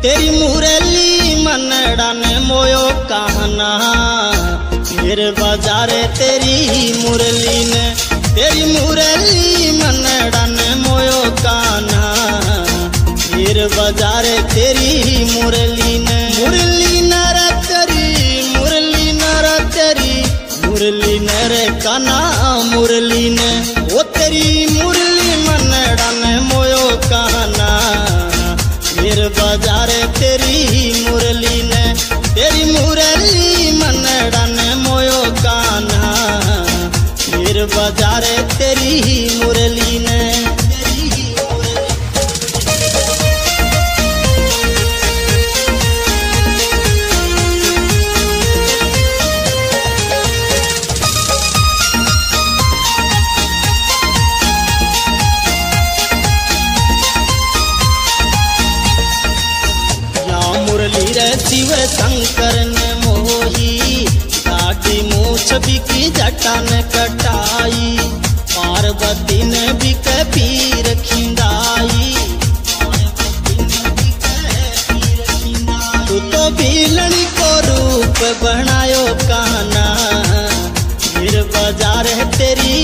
तेरी मुरली मनड़ा ने मोयो कहना, फिर बाजारे तेरी मुरली ने, तेरी मुरली मनड़ा ने मोयो कहना, फिर बाजारे तेरी मुरली ने। मुरली नर तेरी, मुरली नर तेरी, मुरली नर काना मुरली ने, वो तेरी मुरली मनड़ा ने मोयो कहना, फिर बाजारे तेरी मुरली ने, तेरी मुरली मनड़ा ने मोयो कान्हा, फिर बाजारे तेरी मुरली ने। मुरली रे शिव शंकर ने मोही, दाढ़ी मूछ बिकी जटा ने कटाई, पार्वती ने बिक पीर खिंदाई। तू तो भीलनी को रूप बनायो काना, फिर बाजार तेरी